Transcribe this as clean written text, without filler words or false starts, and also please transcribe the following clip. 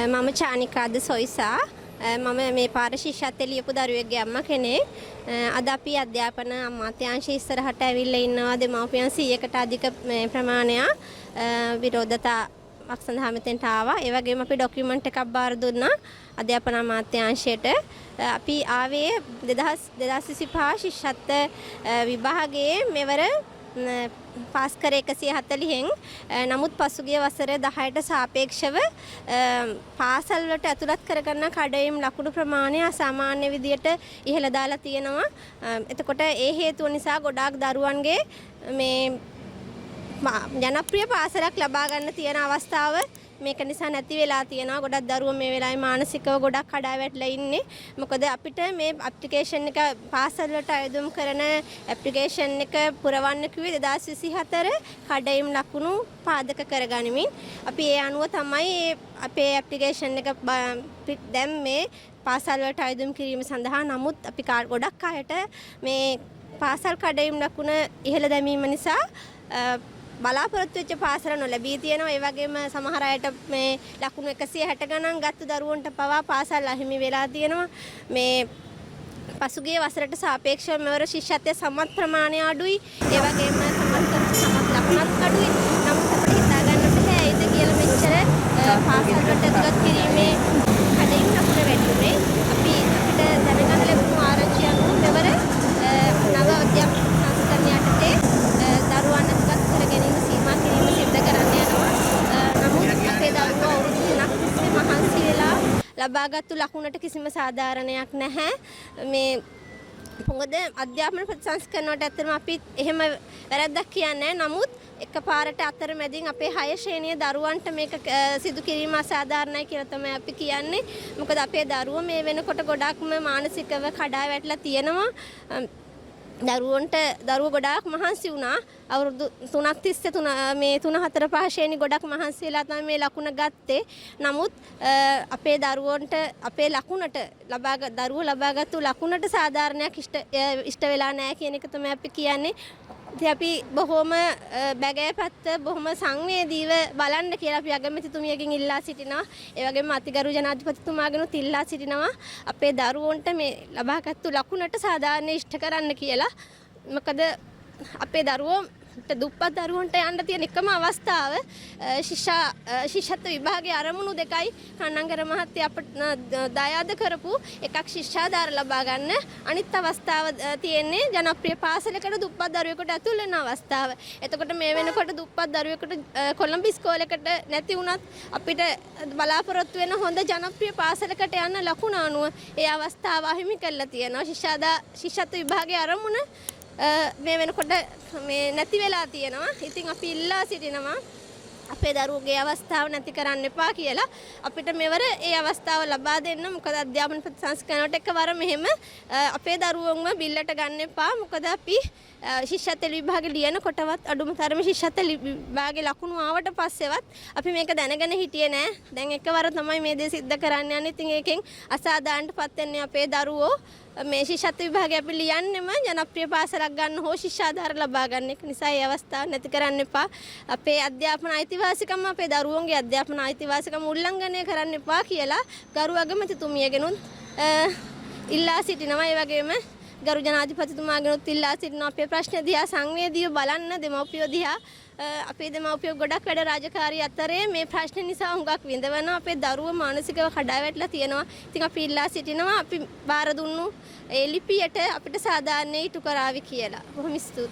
මම චානිකාද සොයිසා මම මේ පාර ශිෂ්‍යත්වයේ ලියපු දරුවෙක්ගේ අම්මා කෙනෙක්. අද අපි අධ්‍යාපන අමාත්‍යාංශය ඉස්සරහට ඇවිල්ලා ඉන්නවා දෙමව්පියන් 100කට අධික ප්‍රමාණයක් විරෝධතාවක් සඳහා මෙතෙන්ට ආවා. ඒ වගේම අපි ඩොකියුමන්ට් එකක් බාර දුන්නා අධ්‍යාපන අමාත්‍යාංශයට. අපි ආවේ 2025 ශිෂ්‍යත්ව විභාගයේ මෙවර පාස් කර 140න් නමුත් පසුගිය වසර 10ට සාපේක්ෂව පාසල් වලට ඇතුළත් කරගන්න කඩයිම් ලකුණු ප්‍රමාණය අසාමාන්‍ය විදියට ඉහළ දාලා තියෙනවා. එතකොට ඒ හේතුව නිසා ගොඩාක් දරුවන්ගේ මේ ජනප්‍රිය පාසලක් ලබා ගන්න තියෙන අවස්ථාව මේක නිසා නැති වෙලා තියෙනවා. ගොඩක් දරුවෝ මේ වෙලාවේ මානසිකව ගොඩක් කඩා වැටලා ඉන්නේ. මොකද අපිට මේ ඇප්ලිකේෂන් එක පාසල් වලට අයදුම් කරන ඇප්ලිකේෂන් එක පුරවන්න කිව්වේ 2024 කඩයිම් ලකුණු පාදක කරගනිමින්. අපි ඒ අනුව තමයි අපේ ඇප්ලිකේෂන් එක දැන් මේ පාසල් වලට අයදුම් කිරීම සඳහා. නමුත් අපි ගොඩක් අයට මේ පාසල් කඩයිම් ලකුණ ඉහළ දැමීම නිසා බලාපොරොත්තු වෙච්ච පාසල නොලැබී තියෙනවා. ඒ වගේම සමහර අයට මේ ලකුණු 160 ගණන් ගත්ත දරුවන්ට පවා පාසල් අහිමි වෙලා තියෙනවා. මේ පසුගිය වසරට සාපේක්ෂව මෙවර ශිෂ්‍යත්වයේ සමත් ප්‍රමාණය අඩුයි. ඒ වගේම සමත් ලකුණත් අඩුයි. නමුත් අපිට හිතා ගන්න බෑ ඒද කියලා මෙච්චර පාසල් වලට ඇතුළත් කිරීමේ කඩයිම් ලකුණ වැඩි උනේ. අපිට දැනගන්න ලැබුණු ආරංචිය අනුව මෙවර නව අධ්‍යාපන සංස්කරණ යටතේ දරුවන් ඇතුළත් කර ගැනීම සීමා කිරීම සිද්ධ කරන්න යනවා. නමුත් අපේ දරුවෝ අවුරුදු 3ක් තිස්සේ මහන්සි වෙලා ලබාගත්තු ලකුණට කිසිම සාධාරණයක් නැහැ. මේ මොකද අධ්‍යාපන ප්‍රතිසංස්කරණයට ඇත්තටම අපි එහෙම වැරද්දක් කියන්නේ නැහැ. නමුත් එකපාරට අතරමැදින් අපේ 6 ශ්‍රේණියේ දරුවන්ට මේක සිදු කිරීම අසාධාරණයි කියලා තමයි අපි කියන්නේ. මොකද අපේ දරුවෝ මේ වෙනකොට ගොඩක්ම මානසිකව කඩා වැටලා තියෙනවා. දරුවෝ ගොඩාක් මහන්සි වුණා. අවුරුදු 3ක් තිස්සේ මේ 3 4 5 ශ්‍රේණි ගොඩක් මහන්සි වෙලා තමයි මේ ලකුණ ගත්තේ. නමුත් අපේ දරුවන්ට අපේ ලකුණට දරුවෝ ලබාගත්තු ලකුණට සාධාරණයක් ඉෂ්ට වෙලා නැහැ කියන එක තමයි අපි කියන්නේ. ඉතින් අපි බොහොම බැගෑපත්ත බොහොම සංවේදීව බලන්න කියලා අපි අගමැතිතුමියගෙන් ඉල්ලා සිටිනවා. ඒ වගේම අතිගරු ජනාධිපතිතුමාගෙනුත් ඉල්ලා සිටිනවා අපේ දරුවන්ට මේ ලබාගත්තු ලකුණට සාධාරණ ඉෂ්ට කරන්න කියලා. මොකද අපේ දරුවෝ දුප්පත් දරුවන්ට යන්න තියෙන එකම අවස්ථාව ශිෂ්‍යත්ව විභාගයේ අරමුණු දෙකයි කන්නංගර මහත්තයා අපට දායාද කරපු එකක් ශිෂ්‍යාධාර ලබා ගන්න. අනිත් අවස්ථාව තියෙන්නේ ජනප්‍රිය පාසලකට දුප්පත් දරුවෙකුට ඇතුල් වෙන අවස්ථාව. එතකොට මේ වෙනකොට දුප්පත් දරුවෙකුට කොළඹ ඉස්කෝලේකට නැති වුණත් අපිට බලාපොරොත්තු වෙන හොඳ ජනප්‍රිය පාසලකට යන්න ලකුණ අනුව ඒ අවස්ථාව අහිමි කරලා තියෙනවා. ශිෂ්‍යත්ව විභාගයේ අරමුණ මේ වෙනකොට මේ නැති වෙලා තියෙනවා. ඉතින් අපි ඉල්ලා සිටිනවා අපේ දරුවෝගේ අවස්ථාව නැති කරන්න එපා කියලා. අපිට මෙවර ඒ අවස්ථාව ලබා දෙන්න. මොකද අධ්‍යාපන ප්‍රතිසංස්කරණයට එකවර මෙහෙම අපේ දරුවෝන්ව බිල්ලට ගන්න එපා. මොකද අපි ශිෂ්‍යත්ව විභාගේ ලියන කොටවත් අඩුම තරමේ ශිෂ්‍යත්ව විභාගේ ලකුණු ආවට පස්සෙවත් අපි මේක දැනගෙන හිටියේ නෑ. දැන් එකවර තමයි මේ දේ සිද්ධ කරන්න යන්නේ. ඉතින් ඒකෙන් අසාධාරණටපත් වෙන්නේ අපේ දරුවෝ. මේ ශිෂ්‍යත්ව විභාගය අපි ලියන්නෙම ජනප්‍රිය පාසලක් ගන්න හෝ ශිෂ්‍යාධාර ලබා ගන්න එක නිසා ඒ අවස්ථාව නැති කරන්න එපා. අපේ අධ්‍යාපන අයිතිවාසිකම් අපේ දරුවන්ගේ අධ්‍යාපන අයිතිවාසිකම් උල්ලංඝනය කරන්න එපා කියලා ගරු අගමැතිතුමියගෙනුත් ඉල්ලා සිටිනවා. ඒ වගේම ගරු ජනාධිපතිතුමාගෙනුත් ඉල්ලා සිටිනවා අපේ ප්‍රශ්න දිහා සංවේදීව බලන්න දෙමව්පියෝ දිහා. අපේ දෙමව්පියෝ ගොඩක් වැඩ රාජකාරී අතරේ මේ ප්‍රශ්න නිසා හුඟක් විඳවනවා. අපේ දරුවෝ මානසිකව කඩා වැටලා තියෙනවා. ඉතින් අපි ඉල්ලා සිටිනවා අපි බාර දුන්නු ඒ ලිපියට අපිට සාධාරණ ඉටු කරાવી කියලා. බොහොම ස්තුතියි.